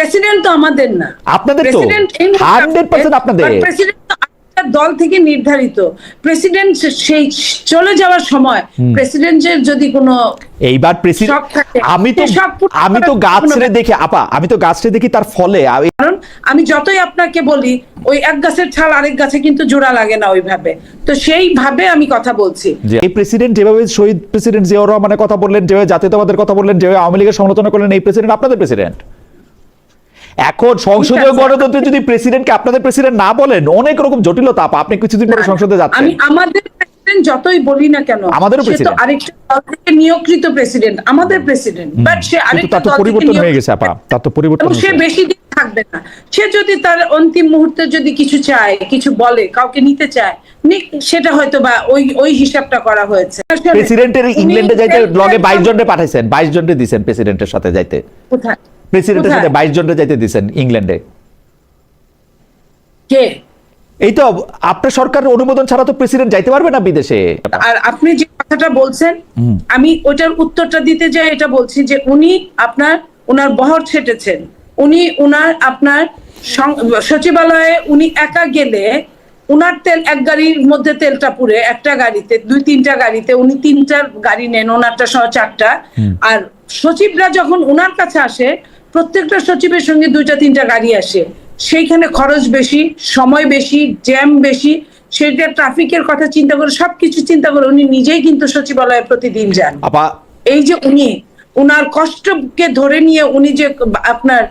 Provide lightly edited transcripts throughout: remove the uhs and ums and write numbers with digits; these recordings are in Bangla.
প্রেসিডেন্ট তো আমাদের না, আপনাদের তো 100% আপনাদের। প্রেসিডেন্ট দল থেকে নির্ধারিত। প্রেসিডেন্ট সেই চলে যাওয়ার সময় প্রেসিডেন্টের যদি কোনো এইবার প্রেসিডেন্ট, আমি তো গাছ ছেড়ে দেখি আপা, আমি তো গাছ ছেড়ে দেখি তার ফলে। কারণ আমি যতই আপনাকে বলি, ওই এক গাছের ছাল আরেক গাছে কিন্তু জোড়া লাগে না ওইভাবে, তো সেইভাবে আমি কথা বলছি। এই প্রেসিডেন্ট যেভাবে শহীদ প্রেসিডেন্ট জিয়াউর রহমানের কথা বললেন, যেভাবে জাতীয়তাবাদের কথা বললেন, যেভাবে আওয়ামী লীগের সমালোচনা করলেন, এই প্রেসিডেন্ট আপনাদের প্রেসিডেন্ট। এখন সংসদীয় গণতন্ত্রে যদি প্রেসিডেন্টকে আপনাদের প্রেসিডেন্ট না বলেন, অনেক রকম জটিলতা। আপনি কিছুদিন পরে সংসদে যাচ্ছেন। আমি আমাদের প্রেসিডেন্ট যতই বলি না কেন, আমাদেরও সে তো প্রেসিডেন্ট, আরেকটা দল থেকে নিয়োগকৃত প্রেসিডেন্ট, আমাদের প্রেসিডেন্ট, বাট সে আরেকটা দল থেকে পরিবর্তন হয়ে গেছে আপা, তার তো পরিবর্তন এবং সে বেশি দিন থাকবে না। সে যদি তার অন্তিম মুহূর্তে যদি কিছু চায়, কিছু বলে, কাউকে নিতে চায়, সেটা হয়তো বা ওই হিসাবটা করা হয়েছে। প্রেসিডেন্টের ইংল্যান্ডে যাইতে লগে 22 জনরে পাঠাইছেন, 22 জনরে দিবেন প্রেসিডেন্টের সাথে যাইতে। কোথায়? প্রেসিডেন্টের সাথে 22 জনরে যাইতে দিবেন ইংল্যান্ডে। কে? এই তো আপনার সরকারের অনুমোদন ছাড়া তো প্রেসিডেন্ট যাইতে পারবে না বিদেশে। আর আপনি যে কথাটা বলছেন, আমি ওটার উত্তরটা দিতে যাই, এটা বলছি যে উনি ওনার বহর ছেটেছেন। উনি আপনার সচিবালয়ে উনি একা গেলে উনার তেল, এক গাড়ির মধ্যে তেলটা পুরে, একটা গাড়িতে 2-3টা গাড়িতে উনি 3টা গাড়ি নেন, ওনারটা সহ 4টা। আর সচিবরা যখন উনার কাছে আসে, প্রত্যেকটা সচিবের সঙ্গে 2-3টা গাড়ি আসে। সেইখানে খরচ বেশি, সময় বেশি, জ্যাম বেশি, সেটা ট্রাফিকের কথা চিন্তা করে, সবকিছু চিন্তা করে উনি নিজেই কিন্তু সচিবালয়ে প্রতিদিন যান। এই যে উনার কষ্টকে ধরে নিয়ে উনি যে আপনার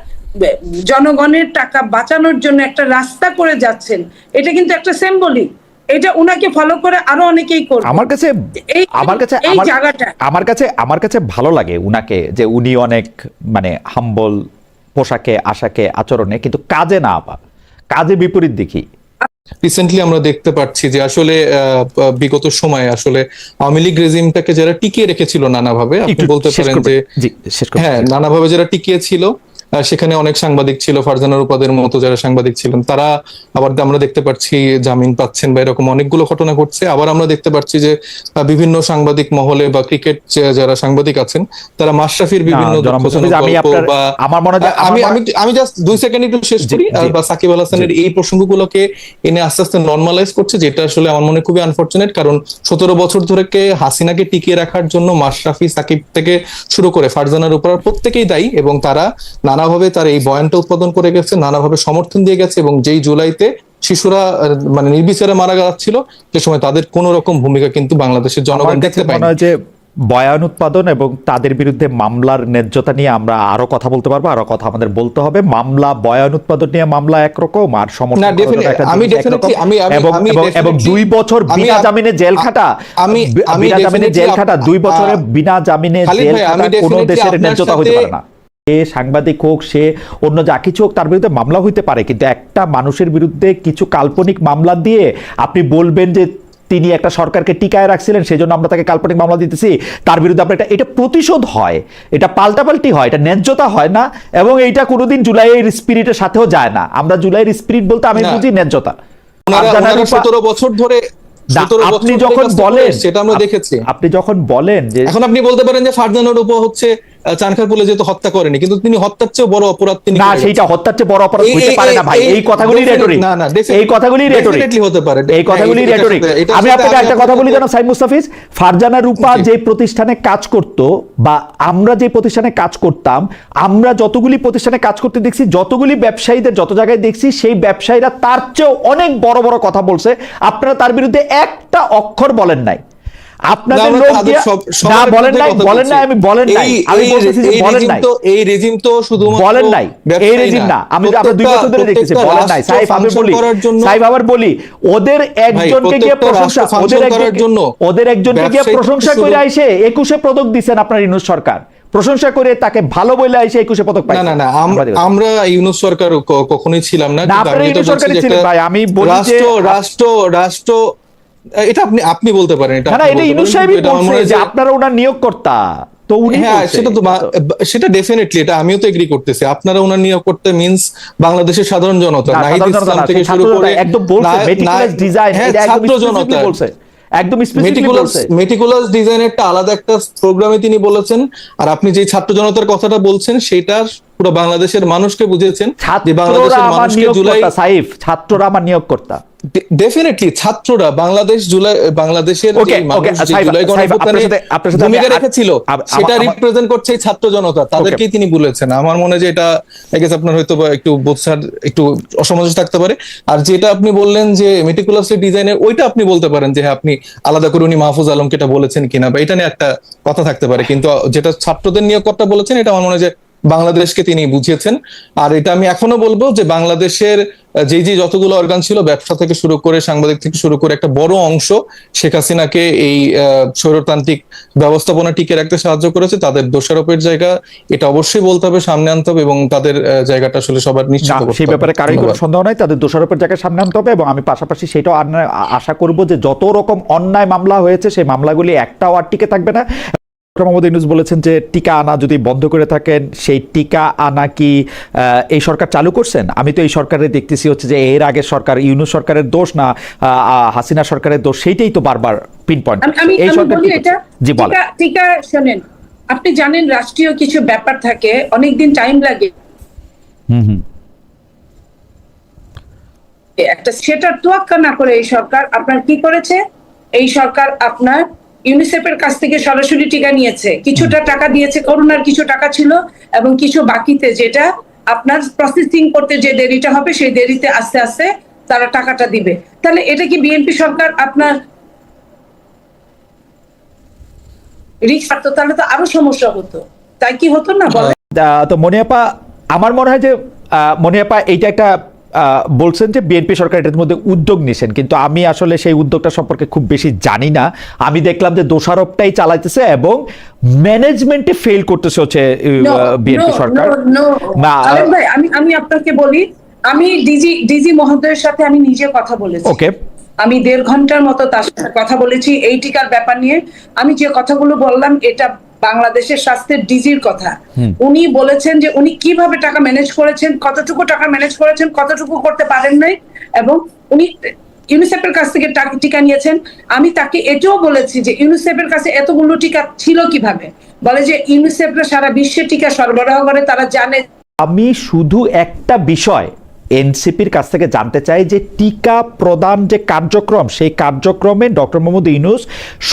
জনগণের টাকা বাঁচানোর জন্য একটা রাস্তা করে যাচ্ছেন, এটা কিন্তু একটা সিম্বলিক। এটা উনাকে ফলো করে আরো অনেকেই করবে। আমার কাছে ভালো লাগে উনাকে, যে উনি অনেক মানে হাম্বল পোশাকে, আশাকে, আচরণে, কিন্তু কাজে না, কাজে বিপরীত দেখি। রিসেন্টলি আমরা দেখতে পাচ্ছি যে আসলে বিগত সময়ে আসলে আওয়ামী লীগ রেজিমটাকে যারা টিকিয়ে রেখেছিল নানাভাবে, আপনি বলতে পারেন যে হ্যাঁ, নানাভাবে যারা টিকিয়ে ছিল, সেখানে অনেক সাংবাদিক ছিল, ফারজানা রূপাদের মতো যারা সাংবাদিক ছিলেন, তারা আবার আমরা দেখতে পাচ্ছি জামিন পাচ্ছেন বা এরকম অনেকগুলো ঘটনা ঘটছে। আবার আমরা দেখতে পাচ্ছি যে বিভিন্ন সাংবাদিক মহলে বা ক্রিকেট যারা সাংবাদিক আছেন, তারা মাশরাফির বিভিন্ন আমি জাস্ট 2 সেকেন্ড একটু শেষ করি, বা সাকিব আল হাসানের এই প্রসঙ্গগুলোকে এনে আস্তে আস্তে নর্মালাইজ করছে, যেটা আসলে আমার মনে খুবই আনফরচুনেট। কারণ 17 বছর ধরে হাসিনাকে টিকিয়ে রাখার জন্য মাশরাফি, সাকিব থেকে শুরু করে ফারজানার উপর প্রত্যেকেই দায়ী, এবং তারা নানাভাবে তার এই বয়ানটা উৎপাদন করে গেছে, নানাভাবে সমর্থন দিয়ে গেছে। এবং যেই জুলাইতে শিশুরা মানে নির্বিচারে মারা যাচ্ছিল, সে সময় তাদের কোন রকম ভূমিকা কিন্তু বাংলাদেশের জনগণ দেখতে পায় না। যে বয়ান উৎপাদন এবং তাদের বিরুদ্ধে মামলার ন্যায্যতা নিয়ে আমরা আরো কথা বলতে পারবো, আরো কথা আমাদের বলতে হবে। মামলা, বয়ান উৎপাদন নিয়ে মামলা একরকম, আর সমর্থন এবং 2 বছর বিনা জামিনে জেল খাটা, 2 বছরে বিনা জামিনে জেল খাটা কোন দেশের ন্যায্যতা হতে পারে না। সাংবাদিক হোক, সে অন্য যা কিছু হোক, তার বিরুদ্ধে মামলা হইতে পারে, কিন্তু একটা মানুষের বিরুদ্ধে কিছু কাল্পনিক মামলা দিয়ে আপনি বলবেন যে তিনি একটা সরকারকে টিকায় রাখছিলেন, সেই জন্য আমরা তাকে কাল্পনিক মামলা দিতেছি, তার বিরুদ্ধে আমরা এটা প্রতিশোধ হয়, এটা পাল্টাপাল্টি হয়, এটা ন্যায্যতা হয় না। এবং এইটা কোনোদিন জুলাইয়ের স্পিরিটের সাথেও যায় না। আমরা জুলাইয়ের স্পিরিট বলতে আমি বুঝি ন্যায্যতা। 17 বছর ধরে আপনি যখন বলেন, সেটা আমরা দেখেছি। আপনি যখন বলেন যে এখন আপনি বলতে পারেন যে ফারজানার উপর হচ্ছে চানখারপুলে যেহেতু হত্যা করেনি, কিন্তু তিনি হত্যার চেয়ে বড় অপরাধ তিনি না, সেইটা হত্যার চেয়ে বড় অপরাধ হতে পারে না ভাই। এই কথাগুলি রেটরিক, এই কথাগুলি রেটরিক হতে পারে, এই কথাগুলি রেটরিক। আমি আপনাকে একটা কথা বলি জানো সাইদ মুস্তাফিজ, ফারজানা রূপা যে প্রতিষ্ঠানে কাজ করত, বা আমরা যে প্রতিষ্ঠানে কাজ করতাম, আমরা যতগুলি প্রতিষ্ঠানে কাজ করতে দেখছি, যতগুলি ব্যবসায়ীদের যত জায়গায় দেখছি, সেই ব্যবসায়ীরা তার চেয়েও অনেক বড় বড় কথা বলছে। আপনারা তার বিরুদ্ধে একটা অক্ষর বলেন নাই। আপনাদের লোক না বলেন নাই, বলেন নাই, আমি বলেন নাই, আমি বলতেছি যে বলেন নাই, এই রেজিম তো শুধুমাত্র বলেন নাই, এই রেজিম না, আমি আপনাদের 2 বছর ধরে দেখতেছি, বলেন নাই। সাইফ আবার বলি ওদের একজনকে গিয়ে প্রশংসা, ওদের একজনকে গিয়ে প্রশংসা করে আইসে 21 পদক দিবেন আপনার ইউনূস সরকার, প্রশংসা করে তাকে ভালো বলে আইসে 21 পদক পাইছে। না, আমরা ইউনূস সরকার কখনোই ছিলাম না। আমি বলি যে রাষ্ট্র এটা আপনি বলতে পারেন, এটা ইউনূস সাহেবই বলছে যে আপনারা ওনার নিয়োগকর্তা, তো উনি সেটা ডেফিনেটলি, এটা আমিও তো এগ্রি করতেছি। আপনারা ওনার নিয়োগকর্তা মিন্স বাংলাদেশের সাধারণ জনতা, নাহিদ ইসলাম থেকে শুরু করে একদম বলছে মেটিকুলাস ডিজাইন, এটা ছাত্র জনতা বলছে, একদম মেটিকুলাস ডিজাইন একটা আলাদা একটা প্রোগ্রামে তিনি বলেছেন। আর আপনি যে ছাত্র জনতার কথাটা বলছেন, সেটার পুরো বাংলাদেশের মানুষকে বুঝিয়েছেন যে ছাত্ররা বাংলাদেশের আমার মানুষকে জুলাই নিয়োগকর্তা সাইফ, ছাত্ররা আমার নিয়োগকর্তা। ডেফিনেটলি ছাত্ররা বাংলাদেশের যে মানুষ যে জুলাই গণঅভ্যুত্থানে ভূমিকা রেখেছিল সেটা রিপ্রেজেন্ট করছে এই ছাত্র জনতা, তাদেরকেই তিনি বলেছেন। আমার মনে হয় যে এটা আপনার হয়তো একটু বোঝার একটু অসামঞ্জস্য থাকতে পারে। আর যেটা আপনি বললেন যে মেটিকুলাসলি ডিজাইনের, ওইটা আপনি বলতে পারেন যে হ্যাঁ আপনি আলাদা করে উনি মাহফুজ আলমকে এটা বলেছেন কিনা, বা এটা নিয়ে একটা কথা থাকতে পারে, কিন্তু যেটা ছাত্রদের নিয়োগকর্তা বলেছেন এটা আমার মনে হয় যে বাংলাদেশকে তিনি বুঝিয়েছেন। আর এটা আমি এখনো বলবো যে বাংলাদেশের যে যতগুলো অর্গান ছিল, ব্যবসা থেকে শুরু করে সাংবাদিক থেকে শুরু করে, একটা বড় অংশ শেখ হাসিনাকে এই স্বৈরতান্ত্রিক ব্যবস্থাপনা টিকে রাখতে সাহায্য করেছে। তাদের দোষারোপের জায়গা এটা অবশ্যই বলতে হবে, সামনে আনতে হবে, এবং তাদের জায়গাটা আসলে সবার নিশ্চিত করতে হবে। সেই ব্যাপারে কারোই কোনো সন্দেহ নাই, তাদের দোষারোপের জায়গায় সামনে আনতে হবে। এবং আমি পাশাপাশি সেটাও আশা করব যে যত রকম অন্যায় মামলা হয়েছে সেই মামলাগুলি একটাও আর টিকে থাকবে না। মোহাম্মদ ইউনূস বলেছেন যে টিকা আনা যদি বন্ধ করে থাকেন, সেই টিকা আনা কি এই সরকার চালু করছেন? আমি তো এই সরকারে দেখতেছি হচ্ছে যে এর আগের সরকার, ইউনূস সরকারের দোষ না হাসিনা সরকারের দোষ, সেইটাই তো বারবার পিন পয়েন্ট। এই সরকার জি বলেন। টিকা শোনেন, আপনি জানেন রাষ্ট্রীয় কিছু ব্যাপার থাকে, অনেকদিন টাইম লাগে একটা, সেটা তোয়াক্কা না করে এই সরকার আপনার কি করেছে, এই সরকার আপনার ইউনিসেফের কাছ থেকে সরাসরি টিকা নিয়েছে, কিছুটা টাকা দিয়েছে, করোনার কিছু টাকা ছিল এবং কিছু বাকিতে, যেটা আপনার প্রসেসিং করতে যে দেরিটা হবে সেই দেরিতে আস্তে আস্তে তারা টাকাটা দিবে। তাহলে এটা কি বিএনপি সরকার আপনার রিস্ক থাকতো, তাহলে তো আরো সমস্যা হতো, তাই কি হতো না বলে? তো মনিয়াপা, আমার মনে হয় যে মনিয়াপা এইটা একটা বলছেন যে বিএনপি সরকার এটার মধ্যে উদ্যোগ নিয়েছেন, কিন্তু আমি আসলে সেই উদ্যোগটা সম্পর্কে খুব বেশি জানি না। আমি দেখলাম যে দোষারোপটাই চালাইতেছে এবং ম্যানেজমেন্টে ফেল করতেছে হচ্ছে বিএনপি সরকার। ভাই আমি আপনাকে বলি, আমি ডিজি মহোদয়ের সাথে আমি নিজে কথা বলেছি। ওকে, আমি 1.5 ঘন্টার মতো তার সাথে কথা বলেছি এই টিকার ব্যাপার নিয়ে। আমি যে কথাগুলো বললাম এটা বাংলাদেশের স্বাস্থ্যের ডিজির কথা। উনি বলেছেন যে উনি কিভাবে টাকা ম্যানেজ করেছেন, কতটুকু টাকা ম্যানেজ করেছেন, কতটুকু করতে পারেন নাই, এবং উনি ইউনিসেফের কাছ থেকে টিকা নিয়েছেন। আমি তাকে এটাও বলেছি যে ইউনিসেফের কাছে এতগুলো টিকা ছিল কিভাবে, বলে যে ইউনিসেফরা সারা বিশ্বে টিকা সরবরাহ করে, তারা জানে। আমি শুধু একটা বিষয় এনসিপির কাছ থেকে জানতে চাই যে টিকা প্রদান যে কার্যক্রম, সেই কার্যক্রমে ডক্টর মোহাম্মদ ইউনূস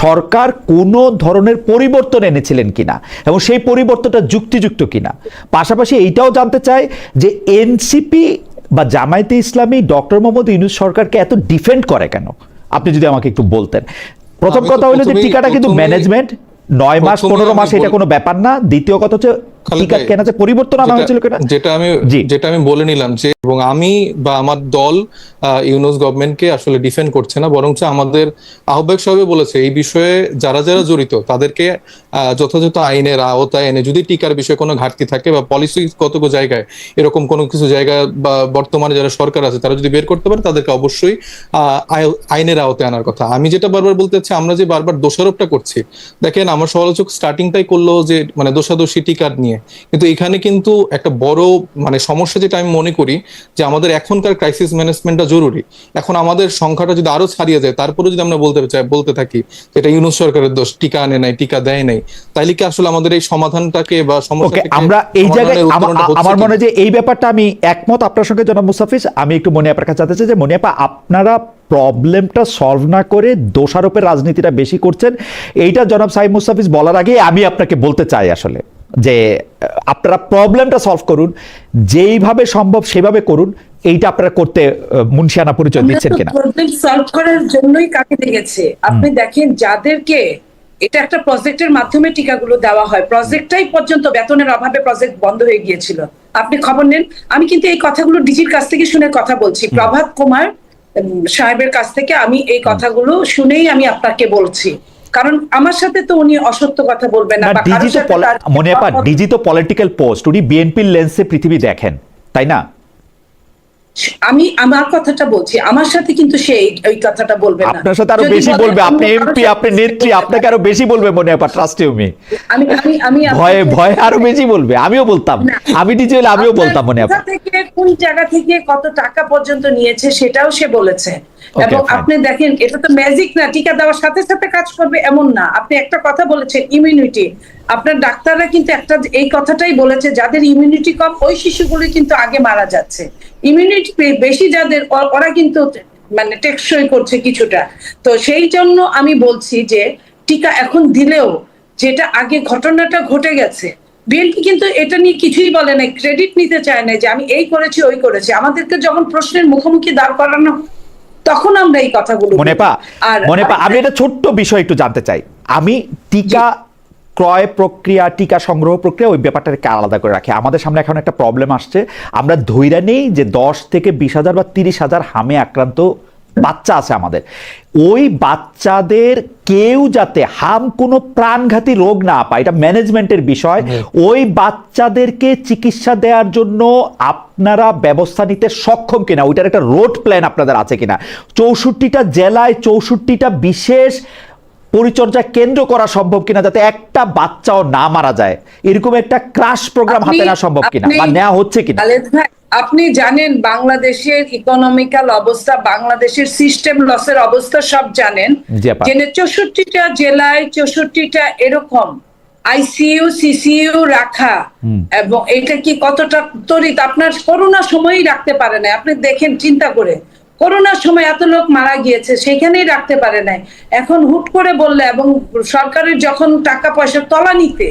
সরকার কোনো ধরনের পরিবর্তন এনেছিলেন কিনা এবং সেই পরিবর্তনটা যুক্তিযুক্ত কিনা। পাশাপাশি এইটাও জানতে চাই যে এনসিপি বা জামায়াতে ইসলামী ডক্টর মোহাম্মদ ইউনূস সরকারকে এত ডিফেন্ড করে কেন, আপনি যদি আমাকে একটু বলতেন। প্রথম কথা হলো যে টিকাটা কিন্তু ম্যানেজমেন্ট 9 মাস 15 মাস এটা কোনো ব্যাপার না। দ্বিতীয় কথা হচ্ছে টিকা কেনাতে পরিবর্তন আনা হয়েছিল কিনা, যেটা আমি বলে নিলাম যে, এবং আমি বা আমার দল ইউনূস গভর্নমেন্টকে আসলে ডিফেন্ড করছে না, বরঞ্চ আমাদের আহ্বায়ক সাহেব বলেছে এই বিষয়ে যারা যারা জড়িত তাদেরকে যথাযথ আইনের আওতায় এনে, যদি টিকার বিষয়ে কোনো ঘাটতি থাকে বা পলিসিগত জায়গায় এরকম কোনো কিছু জায়গা বা বর্তমানে যারা সরকার আছে তারা যদি বের করতে পারে, তাদেরকে অবশ্যই আইনের আওতায় আনার কথা। আমি যেটা বারবার বলতে চাচ্ছি, আমরা যে বারবার দোষারোপটা করছি, দেখেন আমার সমালোচক স্টার্টিংটাই করলো যে মানে দোষাদোষী টিকার নিয়ে, কিন্তু এখানে কিন্তু একটা বড় মানে সমস্যা যেটা আমি মনে করি যে আমাদের এখনকার ক্রাইসিস ম্যানেজমেন্টটা জরুরি। এখন আমাদের সংখ্যাটা যদি আরো ছাড়িয়ে যায়, তারপরে যদি আমরা বলতে থাকি এটা ইউনূস সরকারের দোষ, টিকা আনে নাই, টিকা দেয় নাই, তাইলে কি আসলে আমাদের এই সমাধানটাকে বা সমস্যাটাকে আমরা এই জায়গায়, আমার মনে হয় যে এই ব্যাপারটা আমি একমত আপনার সঙ্গে জনাব মুস্তাফিজ। আমি একটু মনিয়াপার কাছে জানতে চাই যে মনিয়াপা, আপনারা প্রবলেমটা সলভ না করে দোষারোপের রাজনীতিটা বেশি করছেন, এইটা জনাব সাইদ মুস্তাফিজ বলার আগে আমি আপনাকে বলতে চাই আসলে যে আপনারা প্রবলেমটা সলভ করুন, যেইভাবে সম্ভব সেভাবে করুন, এইটা আপনারা করতে মুনশিয়ানা পরিচয় দিচ্ছেন কিনা? প্রবলেম সলভ করার জন্যই কাকে দেখেছে আপনি দেখেন, যাদেরকে এটা একটা প্রজেক্টের মাধ্যমে টিকাগুলো দেওয়া হয়, প্রজেক্টটাই পর্যন্ত বেতনের অভাবে প্রজেক্ট বন্ধ হয়ে গিয়েছিল। আপনি খবর নেন, আমি কিন্তু এই কথাগুলো ডিজির কাছ থেকে শুনে কথা বলছি, প্রভাত কুমার সাহেবের কাছ থেকে আমি এই কথাগুলো শুনেই আমি আপনাকে বলছি, কারণ আমার সাথে তো উনি অসত্য কথা বলবেন না। মনিয়াপা, ডিজি তো পলিটিক্যাল পোস্ট, উনি বিএনপির লেন্সে পৃথিবী দেখেন, তাই না? আমি আমার কথাটা বলছি, আমার সাথে কিন্তু সে ওই কথাটা বলবে না, আপনার সাথে আরো বেশি বলবে। আপনি এমপি, আপনি নেত্রী, আপনাকে আরো বেশি বলবে মনিয়াপা, ট্রাস্ট ইউ মি। আমি ভয়ে ভয়ে আরো বেশি বলবে। আমিও বলতাম, আমি ডিজি হলে আমিও বলতাম মনিয়াপা। থেকে কোন জায়গা থেকে কত টাকা পর্যন্ত নিয়েছে সেটাও সে বলেছে, এবং আপনি দেখেন এটা তো ম্যাজিক না, টিকা দেওয়ার সাথে সাথে কাজ করবে এমন না। আপনি একটা কথা বলেছেন ইমিউনিটি, আপনার ডাক্তাররা কিন্তু একটা এই কথাটাই বলেছে, যাদের ইমিউনিটি কম ওই শিশুগুলি কিন্তু আগে মারা যাচ্ছে, ইমিউনিটি বেশি যাদের ওরা কিন্তু মানে টেকসই করছে কিছুটা। তো সেই জন্য আমি বলছি যে টিকা এখন দিলেও যেটা আগে ঘটনাটা ঘটে গেছে, বিএনপি কিন্তু এটা নিয়ে কিছুই বলে নাই, ক্রেডিট নিতে চায় না যে আমি এই করেছি ওই করেছি। আমাদেরকে যখন প্রশ্নের মুখোমুখি দাঁড় করানো তখন আমরা এই কথাগুলো মনেপা আমি একটা ছোট্ট বিষয় একটু জানতে চাই। আমি টিকা ক্রয় প্রক্রিয়া, টিকা সংগ্রহ প্রক্রিয়া ওই ব্যাপারটাকে আলাদা করে রাখি। আমাদের সামনে এখন একটা প্রবলেম আসছে, আমরা ধইরা নেই যে 10 থেকে 20,000 বা 30,000 হামে আক্রান্ত বাচ্চা আছে আমাদের। ওই বাচ্চাদের কেউ যাতে কোনো প্রাণঘাতী রোগ না পায়, এটা ম্যানেজমেন্টের বিষয়। ওই বাচ্চাদেরকে চিকিৎসা দেওয়ার জন্য আপনারা ব্যবস্থা নিতে সক্ষম কিনা, ওইটার একটা রোড প্ল্যান আপনাদের আছে কিনা, 64টা জেলায় 64টা বিশেষ পরিচর্যা কেন্দ্র করা সম্ভব কিনা, যাতে একটা বাচ্চাও না মারা যায়, এরকম একটা ক্রাশ প্রোগ্রাম হাতে নেওয়া সম্ভব কিনা বা নেওয়া হচ্ছে কিনা। আপনি জানেন বাংলাদেশের ইকোনমিক্যাল অবস্থা, বাংলাদেশের সিস্টেম লসের অবস্থা সব জানেন, যে 64টা জেলায় 64টা এরকম আইসিইউ সিসিইউ রাখা, এবং এটা কি কতটা তরিত আপনার করোনার সময়ই রাখতে পারে না। আপনি দেখেন, চিন্তা করে, করোনার সময় এত লোক মারা গিয়েছে, সেখানেই রাখতে পারে নাই। এখন হুট করে বললে এবং সরকারের যখন টাকা পয়সা তলানিতে,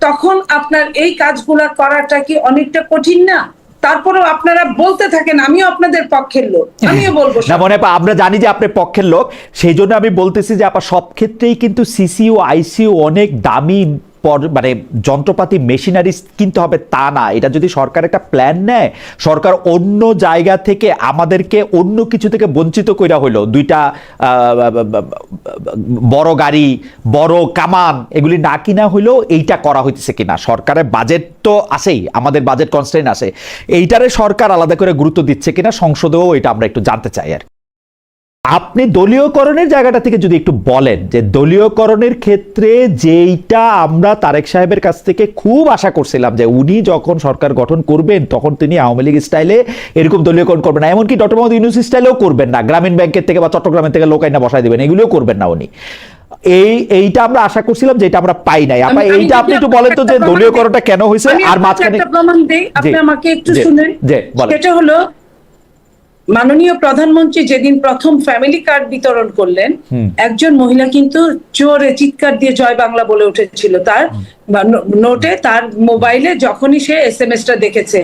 তখন আপনার এই কাজগুলা করাটা কি অনেকটা কঠিন না? তারপরেও আপনারা বলতে থাকেন আমিও আপনাদের পক্ষের লোক, আমিও বলবো না আমরা জানি যে আপনি পক্ষের লোক, সেই জন্য আমি বলতেছি যে আপা সব ক্ষেত্রেই কিন্তু সিসিইউ আইসিইউ অনেক দামি মানে যন্ত্রপাতি মেশিনারি কিনতে হবে তা না। এটা যদি সরকার একটা প্ল্যান নেয়, সরকার অন্য জায়গা থেকে আমাদেরকে অন্য কিছু থেকে বঞ্চিত কইরা হইলো, 2টা বড় গাড়ি, বড় কামান, এগুলি না কিনা হইলেও এইটা করা হইতেছে কিনা। সরকারের বাজেট তো আসেই, আমাদের বাজেট কনস্ট্রেইন আসে, এইটারে সরকার আলাদা করে গুরুত্ব দিচ্ছে কিনা সংসদেও এটা আমরা একটু জানতে চাই। আর আপনি দলীয়করণের জায়গাটা থেকে যদি একটু বলেন, যে দলীয়করণের ক্ষেত্রে যেইটা আমরা তারেক সাহেবের কাছ থেকে খুব আশা করছিলাম যে উনি যখন সরকার গঠন করবেন তখন তিনি আওয়ামী লীগ স্টাইলে এরকম দলীয়করণ করবেন না, এমনকি ডক্টর মোহাম্মদ ইউনূস স্টাইলেও করবেন না, গ্রামীণ ব্যাংকের থেকে বা চট্টগ্রামের থেকে লোক আইনা বসায় দিবেন, এগুলোও করবেন না উনি। এইটা আমরা আশা করছিলাম, যেটা আমরা পাই নাই। আপা এইটা আপনি একটু বলেন তো যে দলীয়করণটা কেন হয়েছে। আর মাঝখানে প্রমাণ দেই, আপনি আমাকে একটু শুনেন। সেটা হলো মাননীয় প্রধানমন্ত্রী যেদিন প্রথম ফ্যামিলি কার্ড বিতরণ করলেন, একজন মহিলা কিন্তু জোরে চিৎকার দিয়ে জয় বাংলা বলে উঠেছিল তার নোটে, তার মোবাইলে, যখনই সে এসএমএসটা দেখেছে।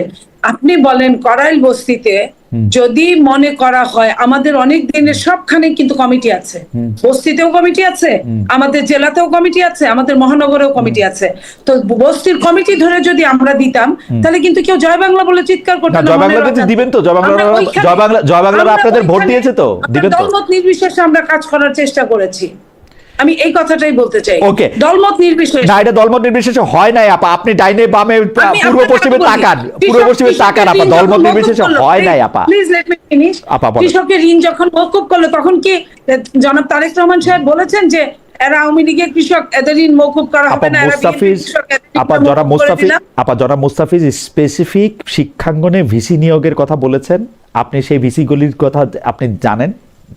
আপনি বলেন করাইল বস্তিতে যদি মনে করা হয়, আমাদের অনেক দিনের সবখানে কিন্তু কমিটি আছে, বস্তিতেও কমিটি আছে, আমাদের জেলাতেও কমিটি আছে, আমাদের মহানগরেও কমিটি আছে। তো বস্তির কমিটি ধরে যদি আমরা দিতাম, তাহলে কিন্তু কেউ জয় বাংলা বলে চিৎকার করতো না। জয় বাংলা দিবেন তো, জয় বাংলা আপনাদের ভোট দিয়েছে তো, দিবেন তো। দলমত নির্বিশেষে আমরা কাজ করার চেষ্টা করেছি, আমি এই কথাটাই বলতে চাই। ওকে, দলমত নির্বিশেষে না, এটা দলমত নির্বিশেষে হয় নাই আপা। আপনি ডাইনে বামে পূর্ব পশ্চিমে তাকান, পূর্ব পশ্চিমে তাকান আপা, দলমত নির্বিশেষে হয় নাই আপা। Please let me finish. কৃষকের ঋণ যখন মওকুফ করলো, তখন কি জনাব তারেক রহমান সাহেব বলেছেন যে এরা আওয়ামী লীগের কৃষক, এদের ঋণ মওকুফ করা হবে না? জনাব মুস্তাফিজ স্পেসিফিক শিক্ষাঙ্গনে ভিসি নিয়োগের কথা বলেছেন। আপনি সেই ভিসিগুলির কথা আপনি জানেন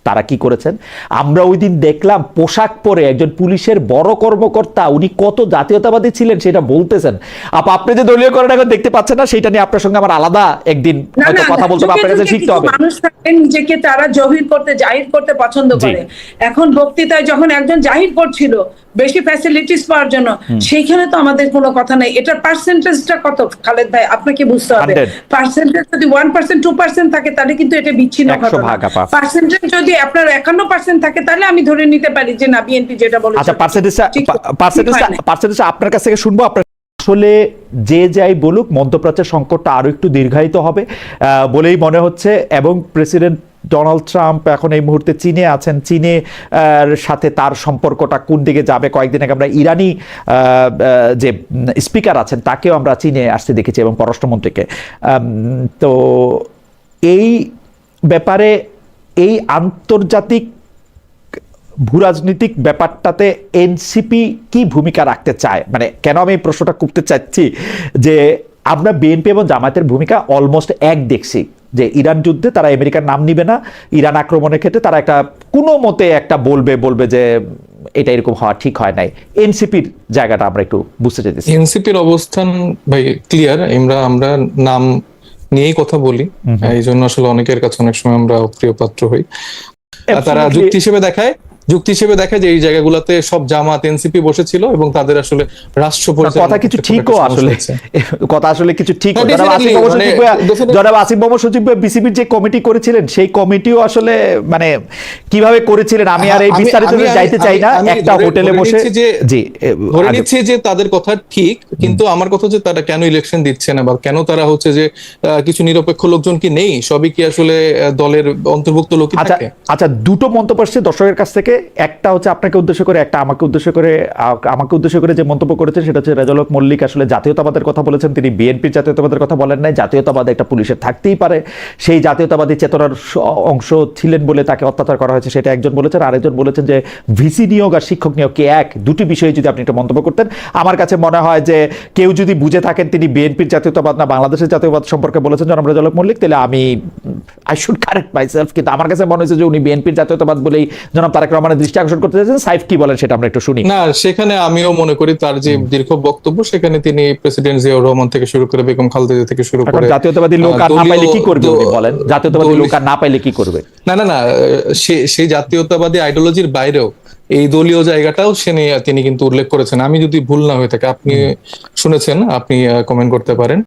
তারা কি করেছেন। আমরা ওই দিন দেখলাম পোশাক পরে একজন পুলিশের বড় কর্মকর্তা, উনি কত জাতীয়তাবাদী ছিলেন সেটা বলতেছেন। আপনি যে দলীয়করণ এখন দেখতে পাচ্ছেন না, সেটা নিয়ে আপনার সঙ্গে আমার আলাদা একদিন হয়তো কথা বলতে হবে, আপনার কাছে শিখতে হবে। মানুষ থাকেন নিজেকে তারা জাহির করতে পছন্দ করে। এখন বক্তৃতায় যখন একজন জাহির করছিল বেশি ফ্যাসিলিটিস পাওয়ার জন্য, সেইখানে তো আমাদের কোনো কথা নাই। এটার পার্সেন্টেজটা কত খালেদ ভাই আপনাকে বুঝতে হবে। পার্সেন্টেজ যদি 1% 2% থাকে তাহলে কিন্তু এটা বিচ্ছিন্ন ঘটনা। পার্সেন্টেজ যদি আপনার 51% থাকে তাহলে আমি ধরে নিতে পারি যে না, বিএনপি যেটা বলেছে। আচ্ছা, পার্সেন্টেজটা আপনার কাছ থেকে শুনবো। আপনার আসলে যে যাই বলুক, মধ্যপ্রাচ্যের সংকটটা আরো একটু দীর্ঘায়িত হবে বলেই মনে হচ্ছে, এবং প্রেসিডেন্ট ডোনাল্ড ট্রাম্প এখন এই মুহূর্তে চীনে আছেন। চীনের সাথে তার সম্পর্কটা কোন দিকে যাবে? কয়েকদিন আগে আমরা ইরানি যে স্পিকার আছেন তাকেও আমরা চীনে আসতে দেখেছি, এবং পররাষ্ট্রমন্ত্রীকে। তো এই ব্যাপারে এই আন্তর্জাতিক ভূরাজনৈতিক ব্যাপারটাতে এনসিপি কি ভূমিকা রাখতে চায়? মানে কেন আমি এই প্রশ্নটা করতে চাচ্ছি, যে আমরা বিএনপি এবং জামায়াতের ভূমিকা অলমোস্ট এক দেখছি। যে ইরান যুদ্ধে তারা আমেরিকার নাম নিবে না, ইরান আক্রমণের ক্ষেত্রে তারা একটা কোনো মতে একটা বলবে যে এটা এরকম হওয়া ঠিক হয় নাই। এনসিপির জায়গাটা আমরা একটু বুঝতে চাইতেছি। এনসিপির অবস্থান ভাই ক্লিয়ার, আমরা নাম নিয়েই কথা বলি, এই জন্য আসলে অনেকের কাছে অনেক সময় আমরা অপ্রিয় পাত্র হই। তারা যুক্তি হিসেবে দেখায় যে এই জায়গাগুলোতে সব জামাত এনসিপি বসেছিল এবং তাদের আসলে রাষ্ট্র কথা কিছু ঠিকও আসলে কথা আসলে কিছু ঠিক। জনাব আসিফ মোহাম্মদ সজীব বিসিবির যে কমিটি করেছিলেন সেই কমিটিও আসলে মানে কিভাবে করেছিলেন আমি আর এই বিস্তারিত যাইতে চাই না। একটা হোটেলে বসে জি ধরে নিচ্ছে যে তাদের কথা ঠিক, কিন্তু আমার কথা যে তারা কেন ইলেকশন দিচ্ছে না বা কেন তারা হচ্ছে যে কিছু নিরপেক্ষ লোকজন কি নেই, সবই কি আসলে দলের অন্তর্ভুক্ত লোকই থাকে? আচ্ছা, দুটো মন্তব্য আসছে দর্শকের কাছ থেকে। একটা হচ্ছে আপনাকে উদ্দেশ্য করে, একটা আমাকে উদ্দেশ্য করে যে মন্তব্য করেছেন সেটা হচ্ছে রেজাউল হক মল্লিক আসলে জাতীয়তাবাদের কথা বলেছেন, তিনি বিএনপির জাতীয়তাবাদের কথা বলেন নাই। জাতীয়তাবাদ একটা পুলিশের থাকতেই পারে, সেই জাতীয়তাবাদী চেতনার অংশ ছিলেন বলে তাকে অত্যাচার করা হয়েছে, সেটা একজন বলেছেন। আরেকজন বলেছেন যে ভিসি নিয়োগ আর শিক্ষক নিয়োগ কি এক? দুটি বিষয়ে যদি আপনি একটা মন্তব্য করতেন, আমার কাছে মনে হয় যে কেউ যদি বুঝে থাকেন তিনি বিএনপির জাতীয়তাবাদ না বাংলাদেশের জাতীয়তাবাদ সম্পর্কে বলেছেন জনাব রেজাউল হক মল্লিক, তাহলে আই শুড কারেক্ট মাইসেলফ। কিন্তু আমার কাছে মনে হয়েছে যে উনি বিএনপির জাতীয়তাবাদ বলেই জনাব তারেক রহমানের দৃষ্টি আকর্ষণ করতে চাইছেন। সাইফ কি বলেন সেটা আমরা একটু শুনি। না, সেখানে আমিও মনে করি তার যে দীর্ঘ বক্তব্য, সেখানে তিনি প্রেসিডেন্ট জিয়াউর রহমান থেকে শুরু করে বেগম খালেদা থেকে শুরু করে জাতীয়তাবাদী লোক আর না পাইলে কি করবে উনি বলেন? জাতীয়তাবাদী লোক আর না পাইলে কি করবে? না, সেই জাতীয়তাবাদী আইডিওলজির বাইরেও এই দলীয় জায়গাটাও তিনি কিন্তু উল্লেখ করেছেন। আমি যদি ভুল না হয়ে থাকে, আপনি শুনেছেন, আপনি কমেন্ট করতে পারেন।